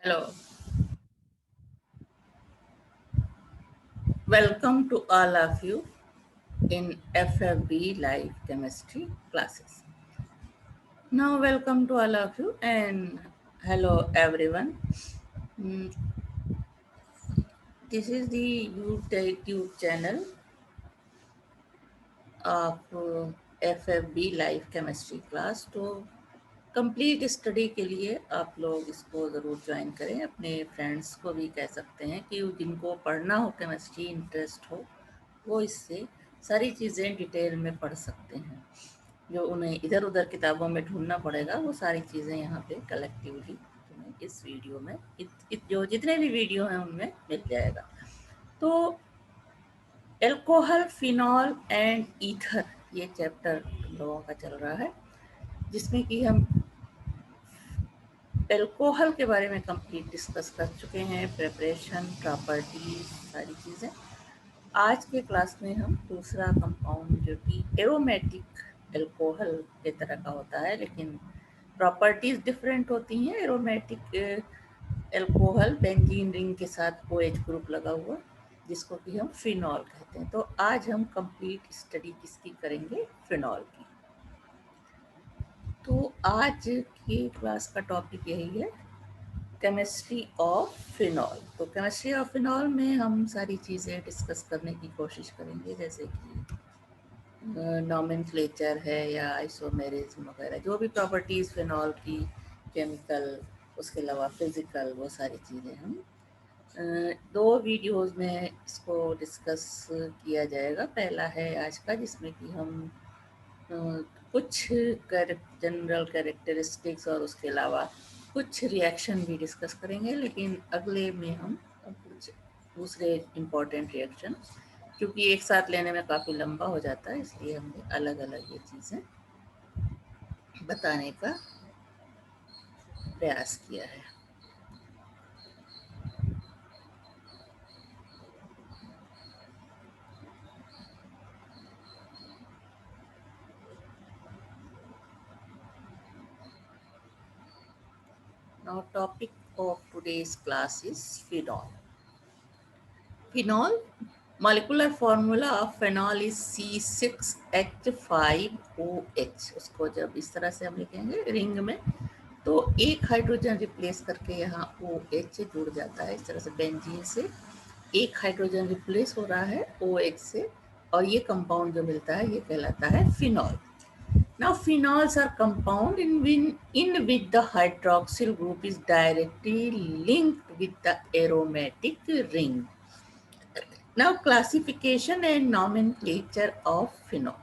Hello. Welcome to all of you in FFB Live Chemistry classes. Now, welcome to all of you and hello everyone. Mm, This is the YouTube channel of FFB Live Chemistry class. तो complete study के लिए आप लोग इसको ज़रूर join करें, अपने friends को भी कह सकते हैं कि जिनको पढ़ना हो केमिस्ट्री इंटरेस्ट हो वो इससे सारी चीज़ें डिटेल में पढ़ सकते हैं। जो उन्हें इधर उधर किताबों में ढूंढना पड़ेगा वो सारी चीज़ें यहाँ पे कलेक्टिवली तुम्हें इस वीडियो में जो जितने भी वीडियो हैं उनमें मिल जाएगा। तो एल्कोहल, फिनॉल एंड ईथर ये चैप्टर लोगों का चल रहा है, जिसमें कि हम एल्कोहल के बारे में कंप्लीट डिस्कस कर चुके हैं, प्रिपरेशन, प्रॉपर्टीज, सारी चीज़ें। आज के क्लास में हम दूसरा कंपाउंड जो कि एरोमेटिक एल्कोहल के तरह का होता है, लेकिन प्रॉपर्टीज डिफरेंट होती हैं। एरोमेटिक एल्कोहल बेंजीन रिंग के साथ OH ग्रुप लगा हुआ, जिसको कि हम फिनॉल कहते हैं। तो आज हम कंप्लीट स्टडी किसकी करेंगे? फिनॉल की। तो आज की क्लास का टॉपिक यही है, केमिस्ट्री ऑफ फिनॉल। तो केमिस्ट्री ऑफ फिनॉल में हम सारी चीज़ें डिस्कस करने की कोशिश करेंगे, जैसे कि नॉमेनक्लेचर है या आइसोमेरिज्म वगैरह, जो भी प्रॉपर्टीज़ फिनॉल की, केमिकल, उसके अलावा फिज़िकल, वो सारी चीज़ें हम दो वीडियोस में इसको डिस्कस किया जाएगा। पहला है आज का, जिसमें कि हम कुछ जनरल कैरेक्टरिस्टिक्स और उसके अलावा कुछ रिएक्शन भी डिस्कस करेंगे, लेकिन अगले में हम कुछ दूसरे इम्पोर्टेंट रिएक्शन, क्योंकि एक साथ लेने में काफ़ी लंबा हो जाता है, इसलिए हमने अलग अलग ये चीज़ें बताने का प्रयास किया है। Now, topic of today's class is phenol. Phenol, molecular formula of phenol is C6H5OH। उसको जब इस तरह से हम लिखेंगे रिंग में, तो एक हाइड्रोजन रिप्लेस करके यहाँ OH जुड़ जाता है। इस तरह से बेंजीन से एक हाइड्रोजन रिप्लेस हो रहा है OH से, और ये कंपाउंड जो मिलता है ये कहलाता है phenol. Now, phenols are compound in which the hydroxyl group is directly linked with the aromatic ring. Now, classification and nomenclature of phenol.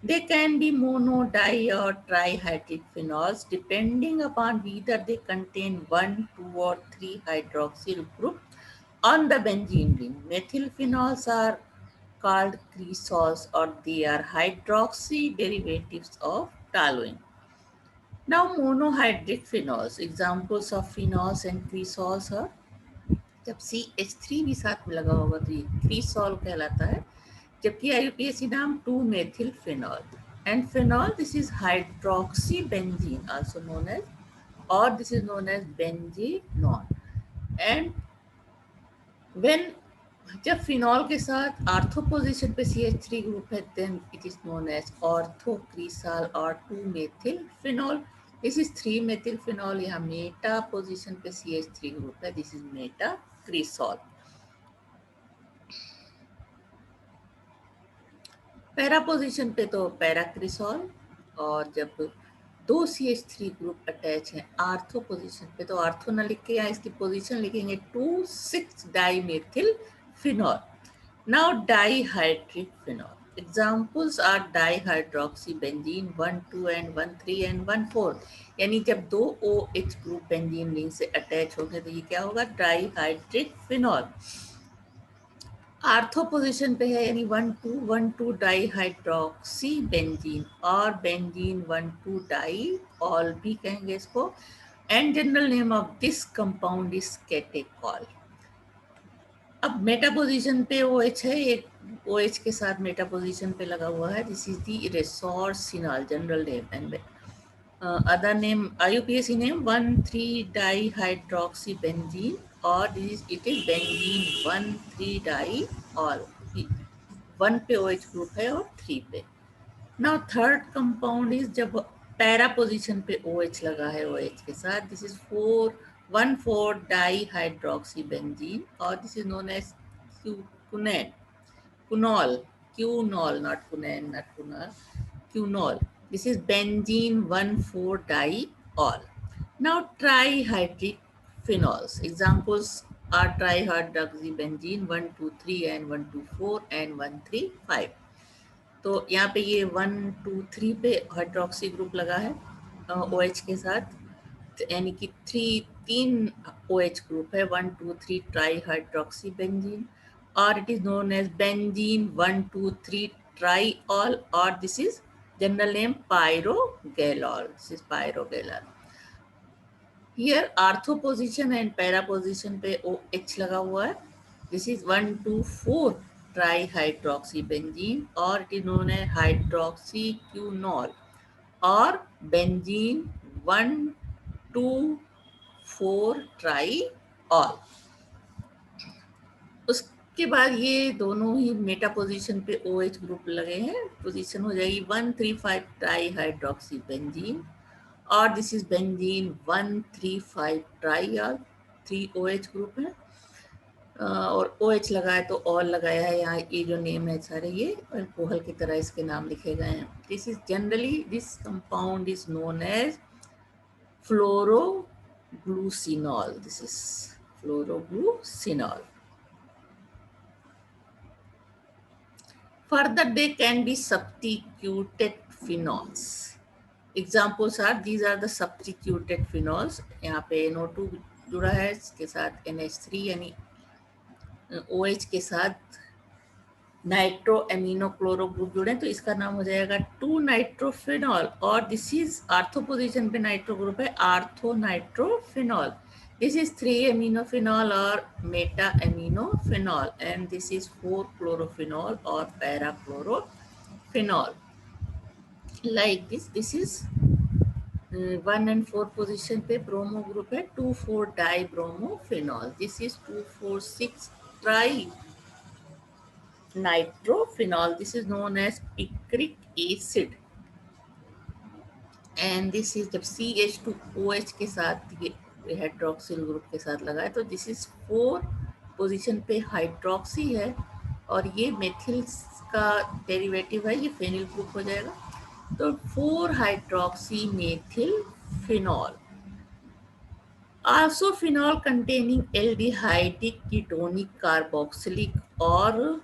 They can be mono, di, or trihydric phenols depending upon whether they contain 1, 2, or 3 hydroxyl group on the benzene ring. Methyl phenols are called cresols, or they are hydroxy derivatives of toluene. Now, monohydric phenols. Examples of phenols and cresols are, जब CH3 भी साथ में लगा होगा तो ये क्रीसॉल कहलाता है, जबकि IUPAC नाम 2-methyl phenol. And phenol, this is hydroxybenzene, also known as, or this is known as benzenone. And when जब फिनॉल के साथ आर्थो पोजीशन पे CH3 ग्रुप है, then it is known as orthocresol or 2-methyl phenol. This is 3-methyl phenol. यहाँ Meta position पे CH3 group है, this is metacresol. Para position पे तो पैराक्रिसॉल, और जब दो CH3 ग्रुप अटैच हैं आर्थो पोजीशन पे, तो आर्थो ना लिख के यहाँ इसकी पोजीशन लिखेंगे 2,6-dimethyl phenol. Now, dihydric phenol. Examples are dihydroxybenzene 1, 2 and 1, 3 and 1, 4. यानी जब दो OH ग्रुप बेंजीन रिंग से अटैच होंगे तो ये क्या होगा? Dihydric phenol. आर्थो पोजीशन पे है, यानी 1,2 डाइहाइड्रोक्सी बेंजीन, और बेंजीन 1,2 डाई ऑल भी कहेंगे इसको। And general name of this compound is catechol. अब मेटा पोजीशन पे OH है, एक OH के साथ मेटा पोजीशन पे लगा हुआ है, this is the resorcinol, general name. And Other name, IUPAC name 1,3-dihydroxybenzene, or it is benzene 1,3-diol. 1 पे OH ग्रुप है और 3 पे. नाउ थर्ड कंपाउंड इज जब पैरा पोजीशन पे OH लगा है OH के साथ, दिस इज 4,1,4-डाईहाइड्रोक्सीबेंजीन, और this is known as quinone, quinol, quinol, not quinine, not quinol, quinol. This is benzene 1,4-diol. Now trihydric phenols. Examples are trihydroxybenzene 1,2,3 and 1,2,4 and 1,3,5. तो यहाँ पे ये 1,2,3 पे हाइड्रोक्सी ग्रुप लगा है OH के साथ, यानी कि तीन OH ग्रुप है 1,2,3 ट्राई हाइड्रोक्सी बेंजीन, और it is known as benzene 1,2,3 triol, और this is general name pyrogallol. This is pyrogallol. Here ortho position and para position पे OH लगा हुआ है. दिस इज 1,2,4 ट्राईहाइड्रोक्सीबेंजीन, और इट इज नोन एज हाइड्रोक्सीक्यूनॉल और benzene 1,2,4 ट्राईऑल. उसके बाद ये दोनों ही मेटा पोजीशन पे OH ग्रुप लगे हैं. पोजीशन हो जाएगी 1,3,5 ट्राईहाइड्रोक्सीबेंजीन, और this is benzene 1,3,5 ट्राईऑल. 3 OH group है, और OH लगाया तो ऑल लगाया है. यहाँ ये जो नेम है सारे ये अल्कोहल की तरह इसके नाम लिखे गए हैं. This is generally, this compound is known as phloroglucinol. This is phloroglucinol. Further, they can be substituted phenols. Examples are, these are the substituted phenols. यहाँ पे NO2 जुड़ा है, इसके साथ NH3 यानी OH के साथ नाइट्रो एमिनो क्लोरो ग्रुप जुड़े, तो इसका नाम हो जाएगा 2-नाइट्रोफिनॉल. और दिस इज आर्थो पोजीशन पे नाइट्रो ग्रुप है, ortho nitrophenol. This is three aminophenol और meta aminophenol, and this is four chlorophenol और para chlorophenol. Like this is 1 and 4 position पे ब्रोमो ग्रुप है, two four dibromophenol. This is 2,4,6 tri nitrophenol. This is known as picric acid, and this is जब CH2OH के साथ ये hydroxyl group के साथ लगा है, तो दिस इज 4 पोजीशन पे हाइड्रोक्सी है, और ये मेथिल का डेरिवेटिव है, ये फेनिल ग्रुप हो जाएगा. तो four hydroxy methyl phenol. Also phenol containing aldehydic, ketonic, carboxylic और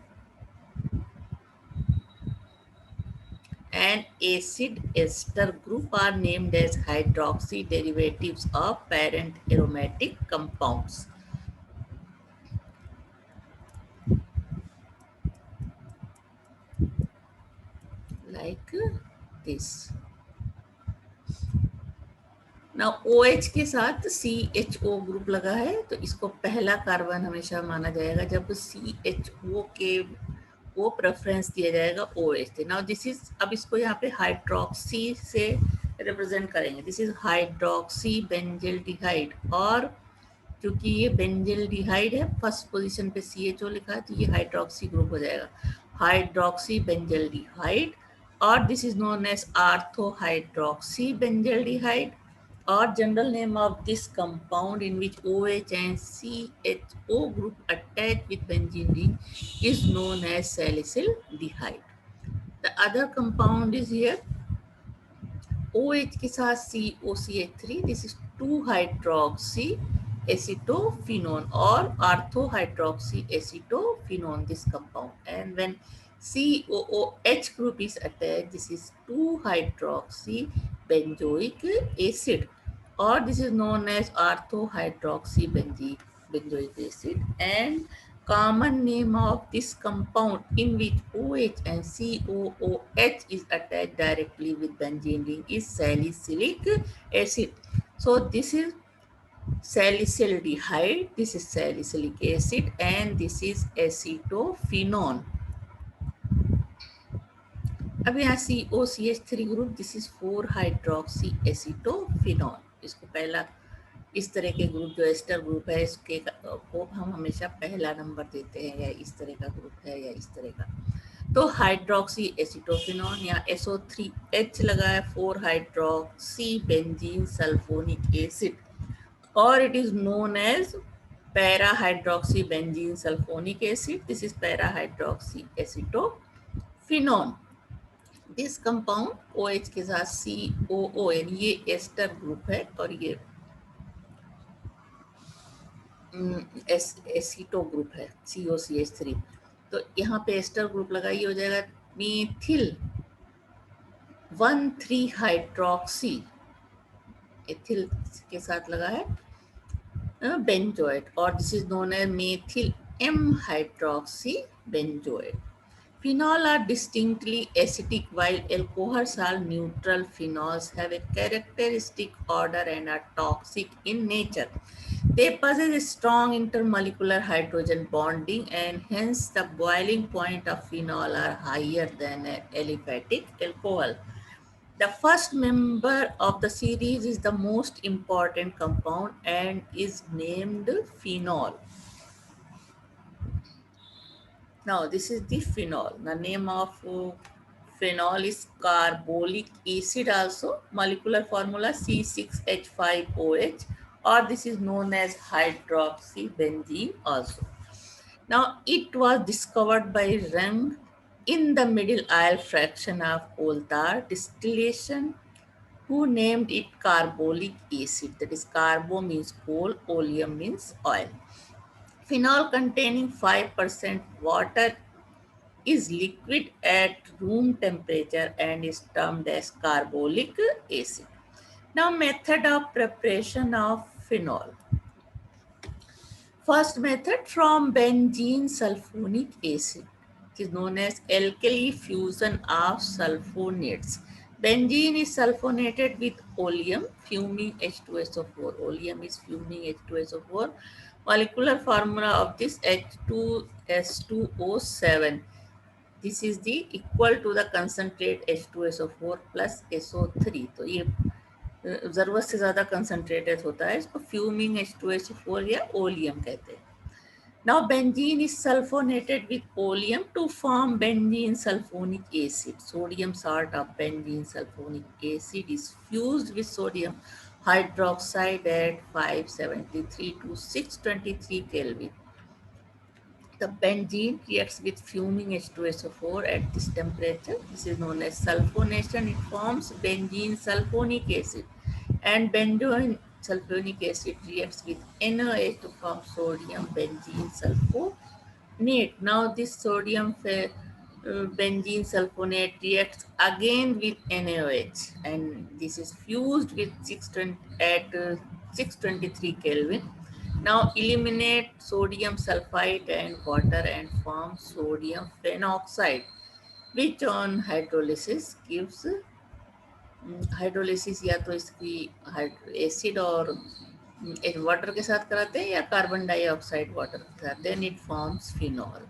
and acid ester group are named as hydroxy derivatives of parent aromatic compounds. Like this. Now OH के साथ CHO ग्रुप लगा है, तो इसको पहला कार्बन हमेशा माना जाएगा जब CHO के वो प्रेफरेंस दिया जाएगा OH से. नाउ दिस इज, अब इसको यहाँ पे हाइड्रोक्सी से रिप्रेजेंट करेंगे. दिस इज हाइड्रोक्सी बेंजिल्डिहाइड, और क्योंकि ये बेंजिल्डिहाइड है, फर्स्ट पोजीशन पे CHO लिखा है, तो ये हाइड्रोक्सी ग्रुप हो जाएगा, हाइड्रोक्सी बेंजिल्डिहाइड. और this is known as ortho hydroxy benzaldehyde, or general name of this compound in which OH and CHO group attach with benzene ring is known as salicylic. The other compound is here OH के साथ COCH3. This is 2-hydroxy acetophenone or orthohydroxy acetophenone, this compound. And when COOH group is attached, this is 2-hydroxy benzoic acid, or this is known as orthohydroxy benzoic acid. And common name of this compound in which OH and COOH is attached directly with benzene ring is salicylic acid. So this is salicyldehyde, this is salicylic acid, and this is acetophenone. अब यहाँ COCH3 group, this is 4 hydroxy acetophenol. इसको पहला, इस तरह के group जो ester group है इसके को हम हमेशा पहला नंबर देते हैं, या इस तरह का ग्रुप है या इस तरह का। तो हाइड्रोक्सी एसीटोफिनॉल, यहाँ SO3H लगा है, 4 हाइड्रोक्सी बेंजीन सल्फोनिक एसिड, और it is known as para hydroxy benzene sulphonic acid. This is para hydroxy acetophenol. This compound OH के साथ COON, ये एस्टर ग्रुप है, और ये एसीटो ग्रुप है COCH3। तो यहाँ पे एस्टर ग्रुप लगाइए, हो जाएगा मीथिल 1,3 हाइड्रोक्सी, एथिल के साथ लगा है बेंजोएट, और this is known as methyl M hydroxy benzoate. Phenol are distinctly acidic while alcohols are neutral. Phenols have a characteristic odor and are toxic in nature. They possess a strong intermolecular hydrogen bonding, and hence the boiling point of phenol are higher than an aliphatic alcohol. The first member of the series is the most important compound and is named phenol. Now this is the phenol. The name of phenol is carbolic acid also. Molecular formula C6H5OH, or this is known as hydroxybenzene also. Now it was discovered by Reng in the middle aisle fraction of coal tar distillation, who named it carbolic acid. That is, carbo means coal, oleum means oil. Phenol containing 5% water is liquid at room temperature and is termed as carbolic acid. Now, method of preparation of phenol. First method, from benzene sulfonic acid. It is known as alkali fusion of sulfonates. Benzene is sulfonated with oleum, fuming H2SO4. Oleum is fuming H2SO4. Molecular formula of this H2S2O7. This is the equal to the concentrate H2SO4 plus SO3. तो ये ज़रूरत से ज़्यादा concentrated होता है, इसको fuming H2SO4 या oleum कहते हैं. Now benzene is sulfonated with oleum to form benzene sulfonic acid. Sodium salt of benzene sulfonic acid is fused with sodium hydroxide at 573 to 623 Kelvin. The benzene reacts with fuming H2SO4 at this temperature. This is known as sulfonation. It forms benzene sulfonic acid, and benzene sulfonic acid reacts with NaOH to form sodium benzene sulfonate. Now this sodium benzene sulfonate reacts again with NaOH, and this is fused with 623 Kelvin. Now eliminate sodium sulfite and water and form sodium phenoxide, which on hydrolysis gives hydrolysis या तो इसकी acid और water के साथ कराते हैं या carbon dioxide water के साथ, then it forms phenol.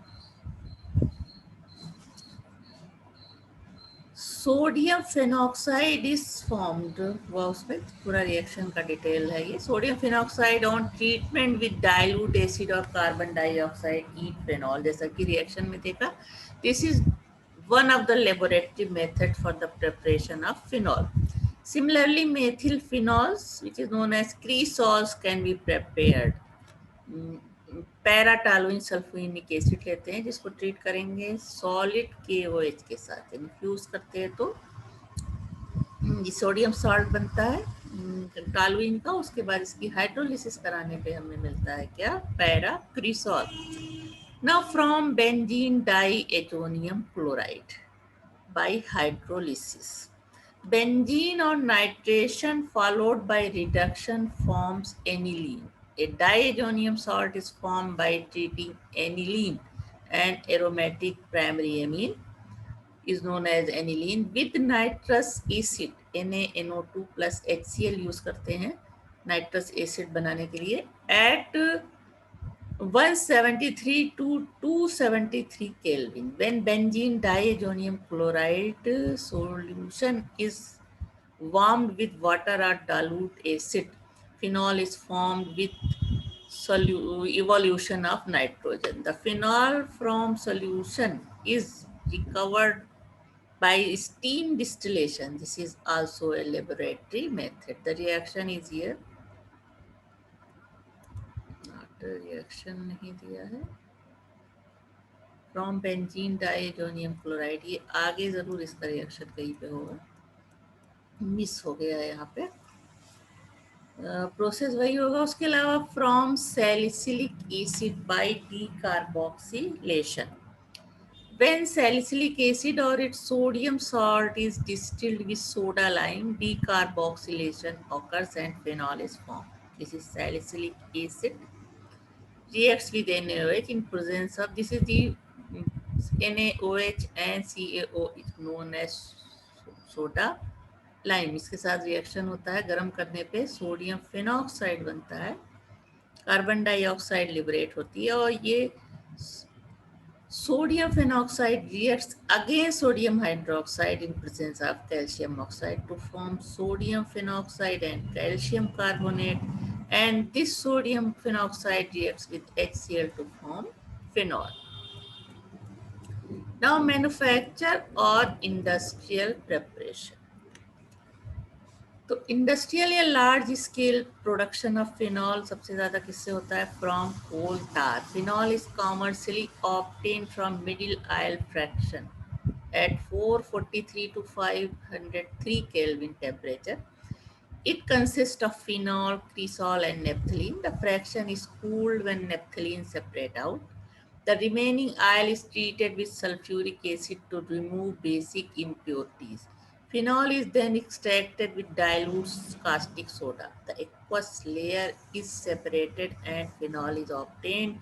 Sodium phenoxide is formed, वह उसमें पूरा रिएक्शन का डिटेल है ये. Sodium phenoxide on treatment with dilute acid और कार्बन डाइऑक्साइड ईट फेनॉल, जैसा कि रिएक्शन में देखा. This is one of the laboratory method for the preparation of phenol. Similarly, methyl phenols, which is known as cresols, can be prepared. Para toluene sulphonic acid लेते हैं, जिसको treat करेंगे solid KOH के साथ, इन्फ्यूज करते हैं तो सोडियम सॉल्ट बनता है टॉलुइन का. उसके बाद इसकी हाइड्रोलिसिस कराने पे हमें मिलता है क्या, para क्रिसॉल. Now from benzene diazonium chloride by hydrolysis. Benzene on nitration followed by reduction forms aniline. A diazonium salt is formed by treating aniline, and aromatic primary amine is known as aniline with nitrous acid. NaNO2 plus HCl use करते हैं nitrous acid बनाने के लिए. At 173 to 273 Kelvin. When benzene diazonium chloride solution is warmed with water or dilute acid, phenol is formed with evolution of nitrogen. The phenol from solution is recovered by steam distillation. This is also a laboratory method. The reaction is here. Not reaction नहीं दिया है. From benzene diazonium chloride, ये आगे जरूर इसका reaction कहीं पे होगा, मिस हो गया है यहाँ पे. प्रोसेस वही होगा. उसके अलावा from salicylic acid by D carboxylation. When salicylic acid or its sodium salt is distilled with soda lime, decarboxylation occurs and phenol is formed. This is salicylic acid reacts with NaOH in presence of, this is the NaOH and CaO is known as soda lime. इसके साथ reaction होता है, गर्म करने पे sodium phenoxide बनता है, carbon dioxide liberate होती है, और ये sodium phenoxide reacts against sodium hydroxide in presence of calcium oxide to form sodium phenoxide and calcium carbonate, and this sodium phenoxide reacts with HCl to form phenol. Now manufacture or industrial preparation. तो industrial या large scale production of phenol सबसे ज़्यादा किससे होता है? From coal tar. Phenol is commercially obtain from middle oil fraction at 443 to 503 Kelvin temperature. It consists of phenol, cresol, and naphthalene. The fraction is cooled when naphthalene separate out. The remaining oil is treated with sulfuric acid to remove basic impurities. Phenol is then extracted with dilute caustic soda. The aqueous layer is separated and phenol is obtained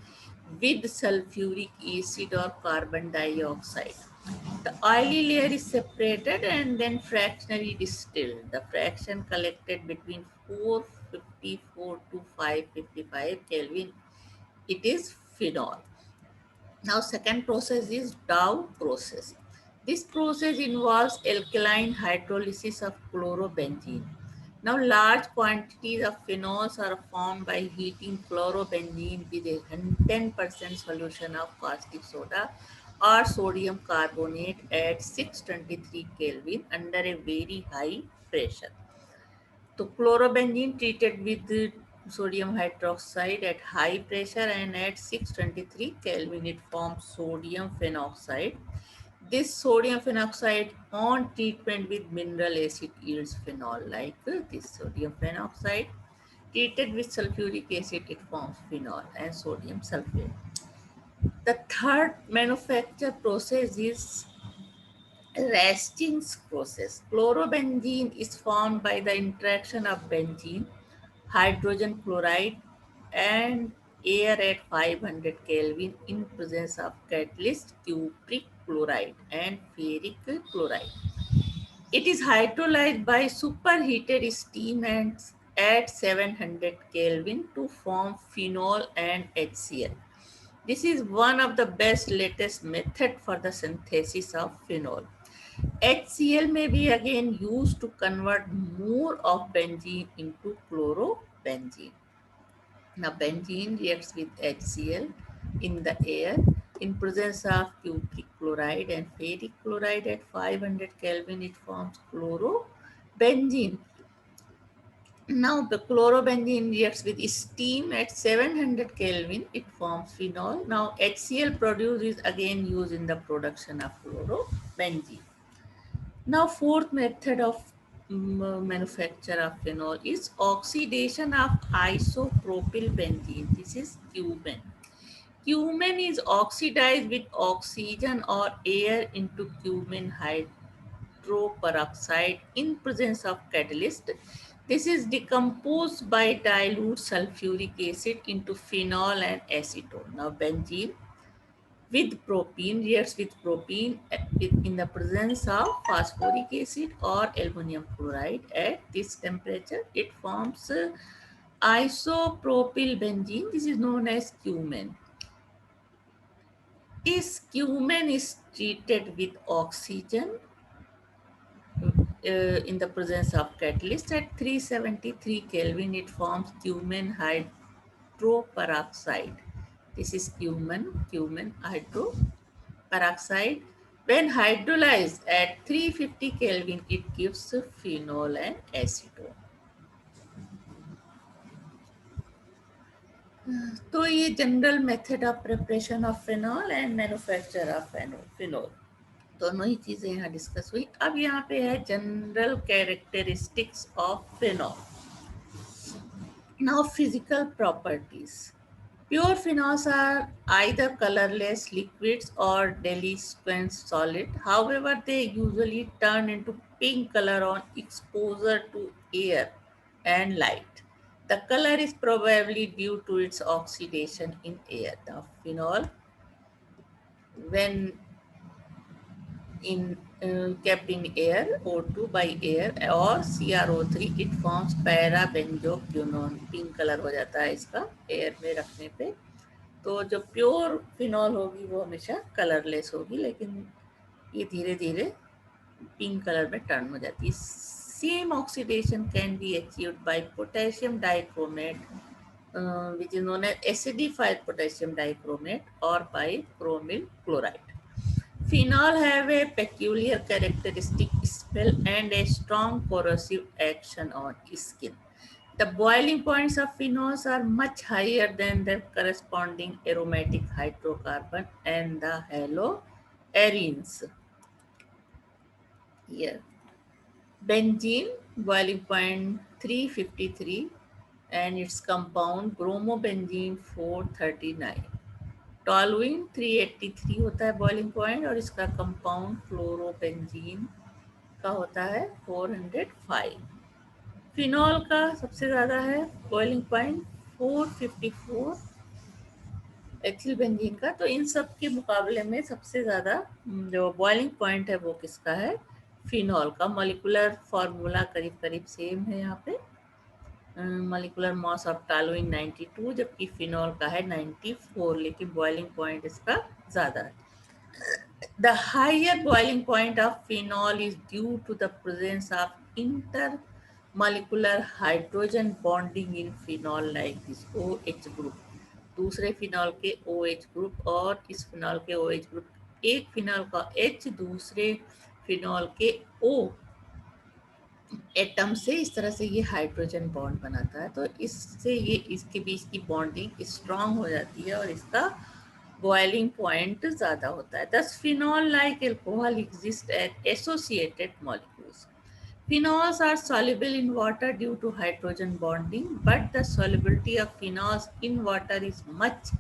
with sulfuric acid or carbon dioxide. The oily layer is separated and then fractionally distilled. The fraction collected between 454 to 555 Kelvin. It is phenol. Now second process is Dow process. This process involves alkaline hydrolysis of chlorobenzene. Now large quantities of phenols are formed by heating chlorobenzene with a 10% solution of caustic soda or sodium carbonate at 623 Kelvin under a very high pressure. So chlorobenzene treated with sodium hydroxide at high pressure and at 623 Kelvin it forms sodium phenoxide. This sodium phenoxide on treatment with mineral acid yields phenol, like this sodium phenoxide. Treated with sulfuric acid it forms phenol and sodium sulfate. The third manufacture process is Rastings process. Chlorobenzene is formed by the interaction of benzene, hydrogen chloride, and air at 500 Kelvin in presence of catalyst cupric chloride and ferric chloride. It is hydrolyzed by superheated steam and at 700 Kelvin to form phenol and HCl. This is one of the best latest method for the synthesis of phenol. HCl may be again used to convert more of benzene into chlorobenzene. Now benzene reacts with HCl in the air in presence of cupric chloride and ferric chloride at 500 Kelvin. It forms chlorobenzene. Now the chlorobenzene reacts with steam at 700 Kelvin. It forms phenol. Now HCl produced is again used in the production of chlorobenzene. Now fourth method of manufacture of phenol is oxidation of isopropyl benzene. This is cumin. Cumin is oxidized with oxygen or air into cumin hydroperoxide in presence of catalyst. This is decomposed by dilute sulfuric acid into phenol and acetone. Now benzene with propene reacts with propene in the presence of phosphoric acid or aluminum chloride. At this temperature it forms isopropyl benzene, this is known as cumin. This cumin is treated with oxygen in the presence of catalyst at 373 Kelvin. It forms cumin hydroperoxide. This is cumin hydroperoxide. When hydrolyzed at 350 Kelvin, it gives phenol and acetone. तो ये general method of preparation of phenol and manufacture of phenol, दोनों ही चीज़ें यहाँ discuss हुई। अब यहाँ पे है general characteristics of phenol. Now physical properties. Pure phenols are either colorless liquids or delinquent solid. However, they usually turn into pink color on exposure to air and light. The color is probably due to its oxidation in air. The phenol, when in kept in air, O2 by air or CrO3, it forms parabenzoquinone. Pink colour हो जाता है इसका air में रखने पे। तो जो pure phenol होगी वो हमेशा कलरलेस होगी, लेकिन ये धीरे धीरे पिंक कलर में टर्न हो जाती है। Same oxidation can be achieved by potassium dichromate, which is known as acidified potassium dichromate, or by chromyl chloride. Phenol have a peculiar characteristic smell and a strong corrosive action on skin. The boiling points of phenols are much higher than their corresponding aromatic hydrocarbon and the haloarenes. Here, benzene boiling point 353 and its compound bromobenzene 439. Toluene 383 होता है boiling point और इसका compound fluorobenzene का होता है 405। Phenol का सबसे ज़्यादा है बॉइलिंग पॉइंट 454 एथिल बेंजीन का। तो इन सब के मुकाबले में सबसे ज़्यादा जो बॉइलिंग पॉइंट है वो किसका है? फिनॉल का। मॉलिक्यूलर फार्मूला करीब करीब सेम है यहाँ पे। मॉलिक्यूलर मास ऑफ टॉलुइन 92 जबकि फिनॉल का है 94, लेकिन बॉइलिंग पॉइंट इसका ज़्यादा है। The higher boiling point of phenol is due to the presence of intermolecular hydrogen bonding in phenol like this OH group. दूसरे फिनॉल के OH ग्रुप और इस फिनॉल के OH ग्रुप, एक फिनॉल का H दूसरे फिनॉल के O एटम से इस तरह से ये हाइड्रोजन बॉन्ड बनाता है। तो इससे ये इसके बीच की बॉन्डिंग स्ट्रांग हो जाती है और इसका बॉइलिंग पॉइंट ज़्यादा होता है। Thus phenol like alcohol exist as associated molecules. Phenols are soluble in water due to hydrogen bonding, but the solubility of phenols in water is much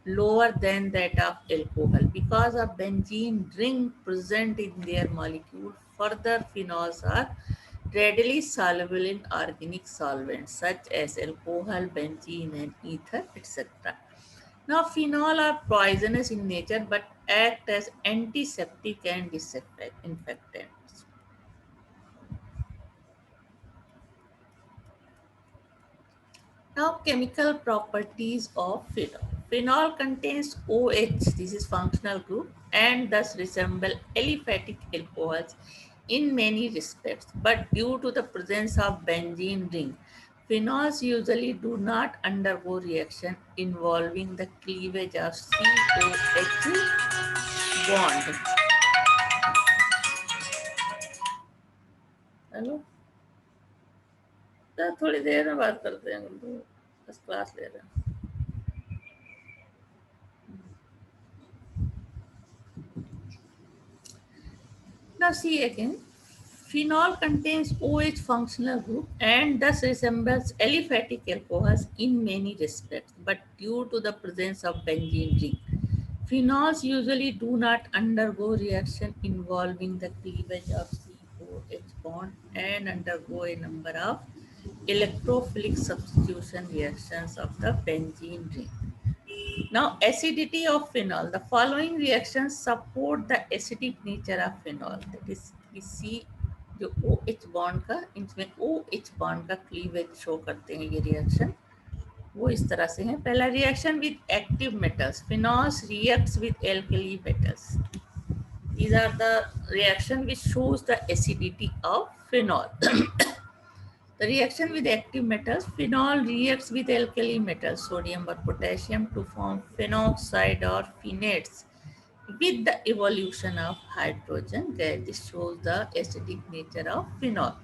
lower than that of alcohol because of benzene ring present in their molecule. Further, phenols are readily soluble in organic solvents such as alcohol, benzene, and ether, etc. Now, phenol are poisonous in nature but act as antiseptic and disinfectants. Now, chemical properties of phenol. Phenol contains OH, this is functional group, and thus resemble aliphatic alcohols in many respects. But due to the presence of benzene ring, phenols usually do not undergo reaction involving the cleavage of COH bond. Hello, थोड़ी देर में बात करते हैं, बस class ले रहे हैं। Now see again, phenol contains OH functional group and thus resembles aliphatic alcohols in many respects, but due to the presence of benzene ring, phenols usually do not undergo reaction involving the cleavage of COH bond and undergo a number of electrophilic substitution reactions of the benzene ring. Now, acidity of phenol. The following reactions support the acidic nature of phenol. That is, we see जो OH bond का, इसमें OH bond का cleavage show करते हैं ये reaction. वो इस तरह से है। पहला reaction with active metals, phenols reacts with alkali metals. These are the reaction which shows the acidity of phenol. The reaction with active metals, phenol reacts with alkali metals, sodium or potassium, to form phenoxide or phenates with the evolution of hydrogen gas. This shows the acidic nature of phenol.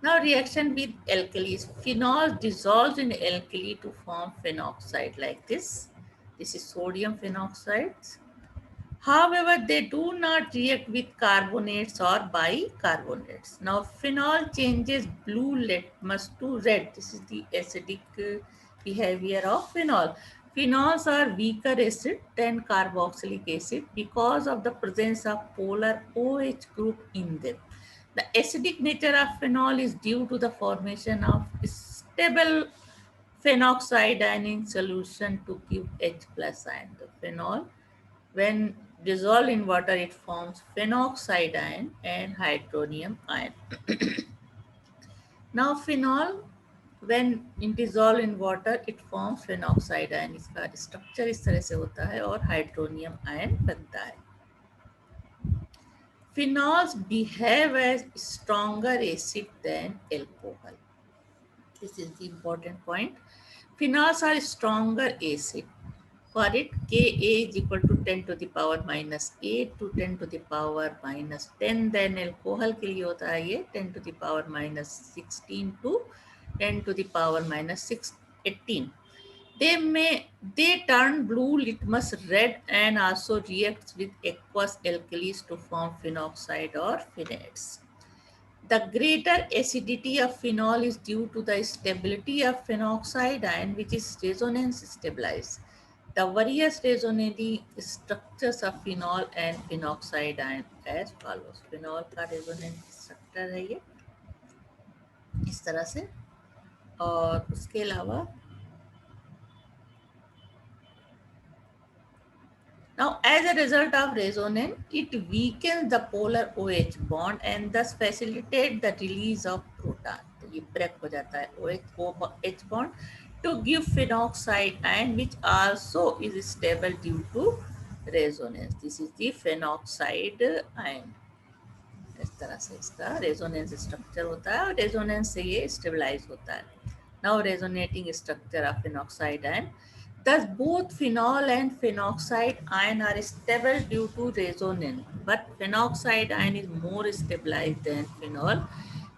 Now reaction with alkalis. Phenol dissolves in alkali to form phenoxide like this. This is sodium phenoxide. However, they do not react with carbonates or bicarbonates. Now, phenol changes blue litmus to red. This is the acidic behavior of phenol. Phenols are weaker acid than carboxylic acid because of the presence of polar OH group in them. The acidic nature of phenol is due to the formation of stable phenoxide ion in solution to give H plus ion. The phenol, when dissolved in water, it forms phenoxide ion and hydronium ion. Now phenol, when dissolved in water, it forms phenoxide ion. इसका structure इस तरह से होता है और hydronium ion बनता है. Phenols behave as stronger acid than alcohol. This is the important point. Phenols are stronger acid. For it, Ka is equal to 10 to the power minus 8 to 10 to the power minus 10. Then alcohol के लिए होता है ये 10 to the power minus 16 to 10 to the power minus 18. They turn blue litmus red and also reacts with aqueous alkalis to form phenoxide or phenates. The greater acidity of phenol is due to the stability of phenoxide ion, which is resonance stabilized. The various resonating structures of phenol and phenoxide ion as follows. Phenol का resonance structure है ये इस तरह से, और उसके अलावा now as a result of resonance, it weakens the polar OH bond and thus facilitate the release of proton. तो ये break हो जाता है OH bond to give phenoxide ion, which also is stable due to resonance. This is the phenoxide ion. इस तरह से इसका resonance structure होता है और रेजोनेंस से ये स्टेबलाइज होता है. Now resonating structure of phenoxide ion. Thus both phenol and phenoxide ion are stable due to resonance, but phenoxide ion is more stabilized than phenol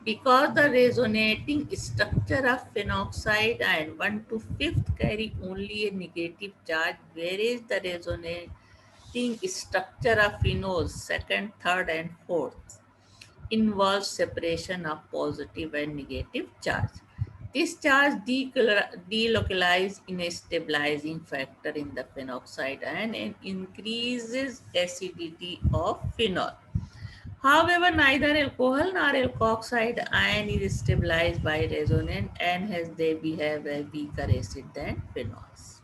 because the resonating structure of phenoxide ion 1 to 5th carry only a negative charge, whereas the resonating structure of phenols 2nd, 3rd and 4th involves separation of positive and negative charge. This charge delocalizes in a stabilizing factor in the phenoxide ion and increases acidity of phenol. However, neither alcohol nor alkoxide ion is stabilized by resonance and hence they behave as weaker acid than phenols.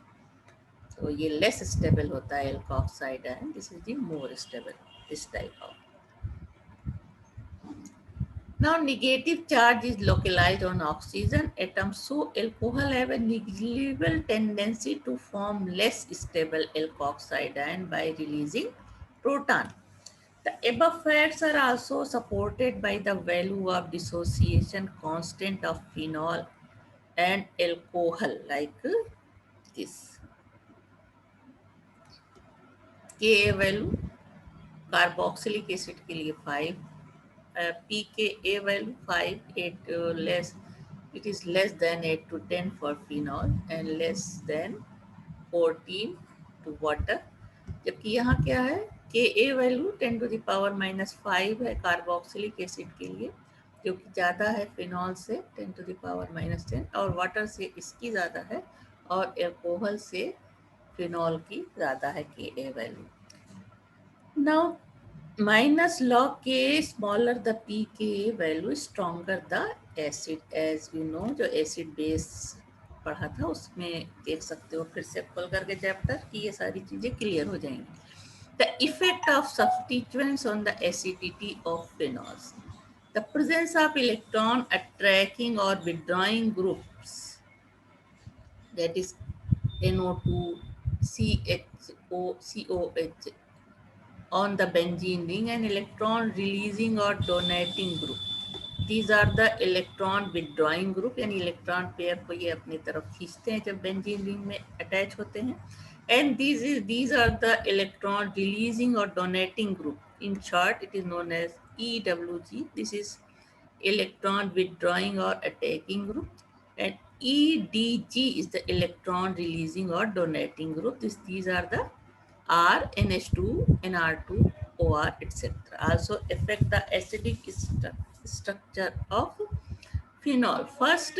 So ये less stable होता है alkoxide ion. This is the more stable, this type of. Now negative charge is localized on oxygen atoms, so alcohol have a negligible tendency to form less stable alkoxide ion by releasing proton. The above facts are also supported by the value of dissociation constant of phenol and alcohol like this. Ka value carboxylic acid के लिए 5, pKa value 5, 8 less, it is less than 8 to 10 for phenol and less than 14 to water. जबकि यहाँ क्या है, Ka value 10 to the power minus 5 है carboxylic acid के लिए, जो कि ज़्यादा है फिनॉल से 10 टू द पावर माइनस 10, और वाटर से इसकी ज़्यादा है, और एल्कोहल से फिनॉल की ज़्यादा है Ka value. Now minus log K smaller the pKa value stronger the acid, as you know. जो एसिड बेस पढ़ा था उसमें देख सकते हो, फिर से खोल करके चैप्टर की ये सारी चीजें क्लियर हो जाएंगी. The effect of substituents on the acidity of phenols. The presence of electron attracting or withdrawing groups, that is NO2, COH on the benzene ring, and electron releasing or donating group. These are the electron withdrawing group, यानी electron pair को ये अपनी तरफ खींचते हैं जब benzene ring में attach होते हैं. And these are the electron releasing or donating group. In short, it is known as EWG. This is electron withdrawing or attacking group, and EDG is the electron releasing or donating group. These are the R, NH2, NR2, OR, etc. Also affect the acidic structure of phenol. First,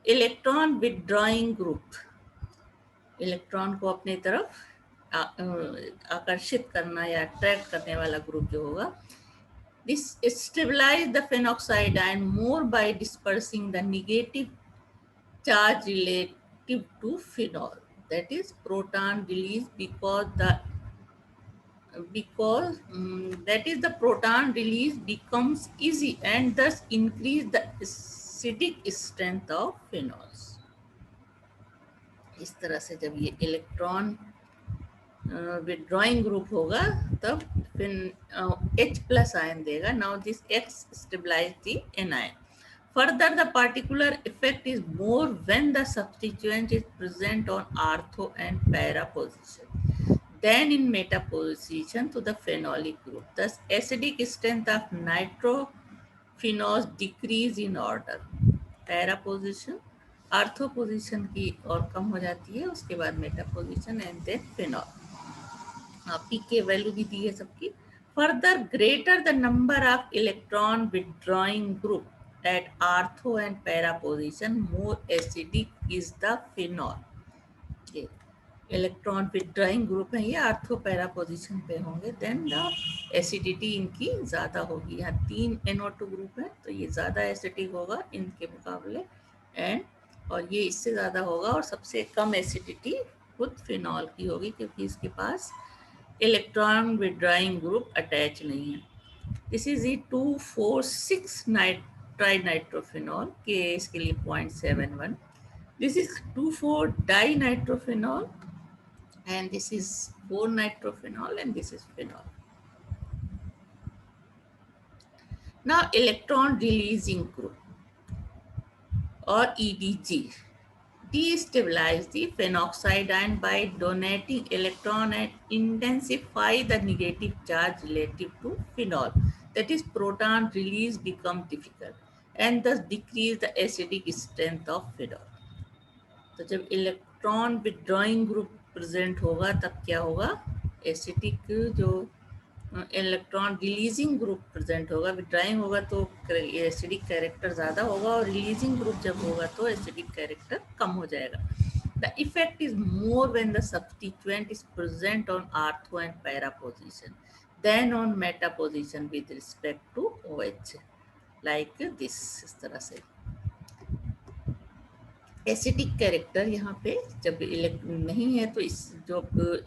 electron withdrawing group. Electron को अपने तरफ आकर्षित करना या attract करने वाला group जो होगा, this stabilize the phenoxide ion more by dispersing the negative charge relative to phenol. That is proton release the proton release becomes easy and thus increase the acidic strength of phenols. इस तरह से जब ये electron withdrawing group होगा तब फिर H+ ion देगा. Now this X stabilize the anion. Further, the particular effect is more when the substituent is present on ortho and para position than in meta position to the phenolic group. Thus, acidic strength of nitrophenols decrease in order. Para position, ortho position की और कम हो जाती है, उसके बाद meta position and then phenol. PK value भी दी है सबकी. Further, greater the number of electron withdrawing group at ortho and para position, more acidic is the phenol. ये इलेक्ट्रॉन विड्रॉइंग ग्रुप है, ये ऑर्थो पैरा पोजीशन पे होंगे, then the acidity इनकी ज़्यादा होगी. यहाँ 3 NO2 ग्रुप है तो ये ज़्यादा एसिडिक होगा इनके मुकाबले, एंड और ये इससे ज़्यादा होगा, और सबसे कम एसिडिटी खुद फिनॉल की होगी क्योंकि इसके पास इलेक्ट्रॉन विड्रॉइंग ग्रुप अटैच नहीं है. दिस इज ई 2,4,6 ट्राई नाइट्रोफिनॉल के, इसके लिए 0.71. This is 2,4 di nitrophenol and this is 4 nitrophenol and this is phenol. Now electron releasing group or EDG destabilize the phenoxide ion by donating electron and intensify the negative charge relative to phenol. That is, proton release become difficult and thus decrease the acidic strength of phenol. तो जब electron withdrawing group present होगा तब क्या होगा, acidic जो electron releasing group present होगा. Withdrawing होगा तो एसिडिक कैरेक्टर ज़्यादा होगा, और रिलीजिंग ग्रुप जब होगा तो एसिडिक कैरेक्टर कम हो जाएगा. The effect is more when the substituent is present on ortho and para position then on meta position with respect to OH, like this. इस तरह से एसिडिक कैरेक्टर यहाँ पे जब नहीं है तो इस जो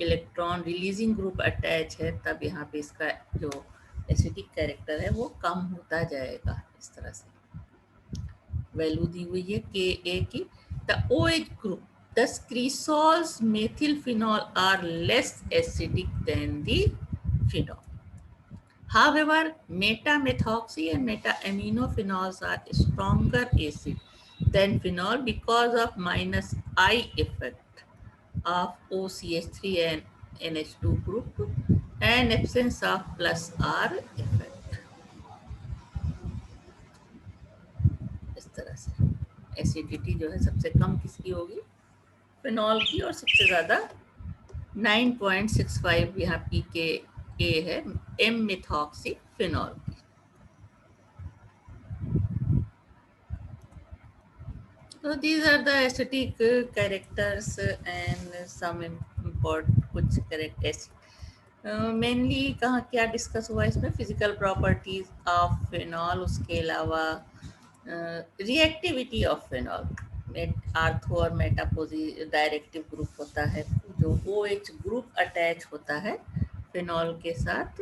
इलेक्ट्रॉन रिलीजिंग ग्रुप अटैच है तब यहाँ पे इसका जो एसिडिक कैरेक्टर है वो कम होता जाएगा. इस तरह से वैल्यू दी हुई है Ka की. The OH group, the cresols methyl phenol are less acidic than the phenol. However, meta-methoxy and meta-aminophenols are stronger acid than phenol because of -I effect of OCH3 and NH2 group and absence of +R effect. इस तरह से acidity जो है सबसे कम किसकी होगी, phenol की, और सबसे ज़्यादा 9.65 यहाँ pKa है M-methoxy फिनॉल की. So these are the acidic characters and some important कुछ characters. Mainly कहाँ क्या डिस्कस हुआ इसमें, फिजिकल प्रॉपर्टीज ऑफ फिनॉल, उसके अलावा रिएक्टिविटी ऑफ फिनॉल. आर्थो और मेटापोजी डायरेक्टिव ग्रुप होता है, जो OH ग्रुप अटैच होता है फिनॉल के साथ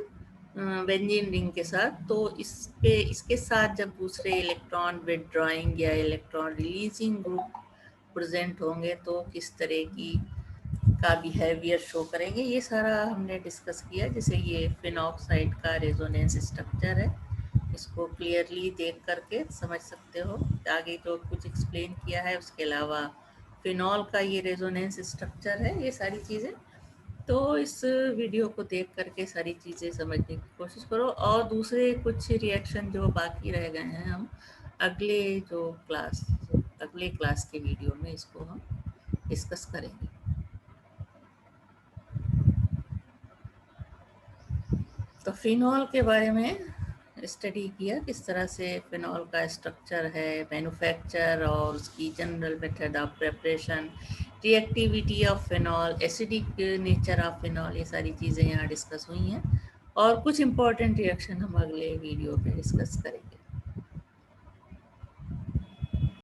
बेंजीन रिंग के साथ। तो इसके साथ जब दूसरे इलेक्ट्रॉन विथड्रॉइंग या इलेक्ट्रॉन रिलीजिंग ग्रुप प्रेजेंट होंगे तो किस तरह की का बिहेवियर शो करेंगे, ये सारा हमने डिस्कस किया। जैसे ये फिनॉक्साइड का रेजोनेंस स्ट्रक्चर है, इसको क्लियरली देख करके समझ सकते हो। आगे जो कुछ एक्सप्लेन किया है उसके अलावा फिनॉल का ये रेजोनेंस स्ट्रक्चर है, ये सारी चीज़ें। तो इस वीडियो को देख करके सारी चीज़ें समझने की कोशिश करो, और दूसरे कुछ रिएक्शन जो बाकी रह गए हैं हम अगले जो क्लास अगले क्लास के वीडियो में इसको हम डिस्कस करेंगे। तो फिनॉल के बारे में स्टडी किया, किस तरह से फिनॉल का स्ट्रक्चर है, मैन्युफैक्चर और उसकी general method of preparation, reactivity of phenol, acidic nature of phenol, ये सारी चीज़ें यहाँ डिस्कस हुई हैं। और कुछ इम्पॉर्टेंट रिएक्शन हम अगले वीडियो में डिस्कस करेंगे।